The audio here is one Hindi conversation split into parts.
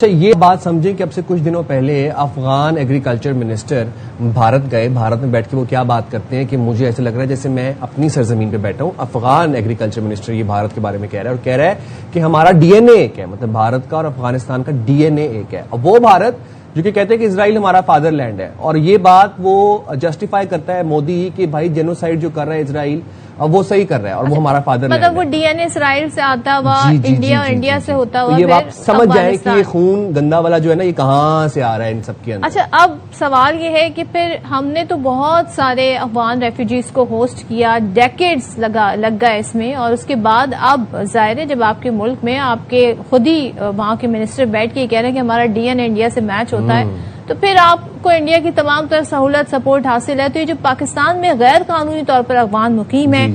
अच्छा, ये बात समझें कि अब से कुछ दिनों पहले अफगान एग्रीकल्चर मिनिस्टर भारत गए। भारत में बैठ के वो क्या बात करते हैं कि मुझे ऐसे लग रहा है जैसे मैं अपनी सरजमीन पे बैठा हूं। अफगान एग्रीकल्चर मिनिस्टर ये भारत के बारे में कह रहा है और कह रहा है कि हमारा डीएनए एक है, मतलब भारत का और अफगानिस्तान का डीएनए एक है। और वो भारत जो कि कहते हैं कि इजराइल हमारा फादरलैंड है, और ये बात वो जस्टिफाई करता है मोदी कि भाई जेनोसाइड जो कर रहा है इजराइल अब वो सही कर रहा है और वो हमारा फादरलैंड मतलब वो डीएनए इजराइल से आता हुआ इंडिया से होता हुआ, तो ये आप समझ जाए कि ये खून गंदा वाला जो है ना ये कहाँ से आ रहा है इन सब के अंदर। अच्छा, अब सवाल ये है कि फिर हमने तो बहुत सारे अफगान रेफ्यूजीज को होस्ट किया, डेकेड्स लग गए इसमें, और उसके बाद अब जाहिर है जब आपके मुल्क में आपके खुद ही वहां के मिनिस्टर बैठ के कह रहे हैं कि हमारा डीएनए इंडिया से मैच होता है, तो फिर आपको इंडिया की तमाम तरह सहूलत सपोर्ट हासिल है। तो ये जो पाकिस्तान में गैर कानूनी तौर पर अफगान मुकीम है,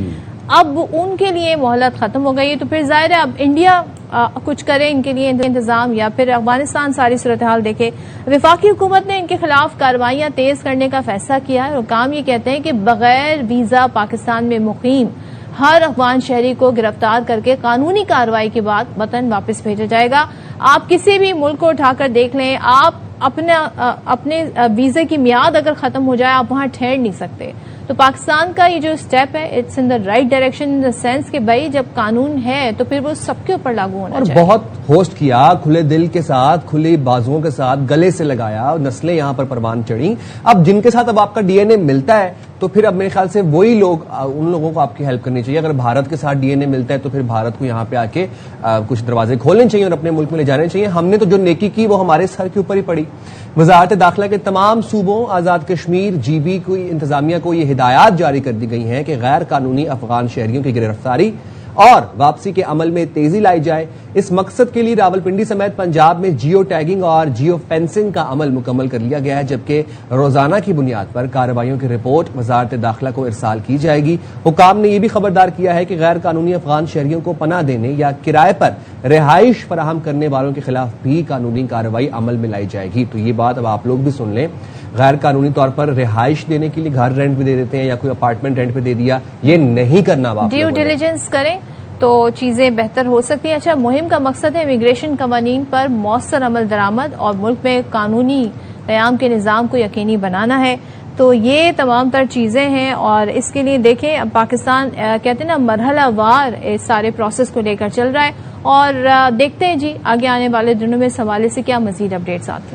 अब उनके लिए मोहलत खत्म हो गई है, तो फिर जाहिर है अब इंडिया कुछ करे इनके लिए इंतजाम, या फिर अफगानिस्तान सारी सूरत हाल देखे। वफाकी हुकूमत ने इनके खिलाफ कार्रवाइयां तेज करने का फैसला किया है और काम ये कहते हैं कि बगैर वीजा पाकिस्तान में मुकीम हर अफगान शहरी को गिरफ्तार करके कानूनी कार्रवाई के बाद वतन वापस भेजा जाएगा। आप किसी भी मुल्क को उठाकर देख लें, आप अपने वीजे की मियाद अगर खत्म हो जाए आप वहां ठहर नहीं सकते। तो पाकिस्तान का ये जो स्टेप है it's in the right direction, in the sense कि भाई जब कानून है तो फिर वो सबके ऊपर लागू होना चाहिए। और बहुत होस्ट किया, खुले दिल के साथ, खुली बाजुओं के साथ, गले से लगाया, नस्लें यहाँ पर परवान चढ़ी। अब जिनके साथ अब आपका डीएनए मिलता है तो फिर अब मेरे ख्याल से वही लोग, उन लोगों को आपकी हेल्प करनी चाहिए। अगर भारत के साथ डीएनए मिलता है तो फिर भारत को यहाँ पे आके कुछ दरवाजे खोलने चाहिए और अपने मुल्क में ले जाने चाहिए। हमने तो जो नेकी की वो हमारे सर के ऊपर ही पड़ी। वजारत दाखिला के तमाम सूबों, आजाद कश्मीर, जीबी को, इंतजामिया को ये हिदायत जारी कर दी गई हैं कि गैर कानूनी अफगान शहरियों की गिरफ्तारी और वापसी के अमल में तेजी लाई जाए। इस मकसद के लिए रावलपिंडी समेत पंजाब में जियो टैगिंग और जियो फेंसिंग का अमल मुकम्मल कर लिया गया है, जबकि रोजाना की बुनियाद पर कार्रवाइयों की रिपोर्ट वजारत दाखिला को इरसाल की जाएगी। हुकाम ने यह भी खबरदार किया है कि गैर कानूनी अफगान शहरियों को पनाह देने या किराए पर रिहाइश फराहम करने वालों के खिलाफ भी कानूनी कार्रवाई अमल में लाई जाएगी। तो ये बात अब आप लोग भी सुन लें, गैर कानूनी तौर पर रिहाइश देने के लिए घर रेंट पे दे देते हैं या कोई अपार्टमेंट रेंट पे दे दिया, ये नहीं करना। आप ड्यू डिलिजेंस करें तो चीजें बेहतर हो सकती हैं। अच्छा, मुहिम का मकसद है इमिग्रेशन कवानीन पर मौसर अमल दरामद और मुल्क में कानूनी क़याम के निज़ाम को यकीनी बनाना है। तो ये तमाम तर चीजें हैं और इसके लिए देखें अब पाकिस्तान कहते हैं ना मरहला वार इस सारे प्रोसेस को लेकर चल रहा है, और देखते हैं जी आगे आने वाले दिनों में इस हवाले से क्या मजीद अपडेट्स आती हैं।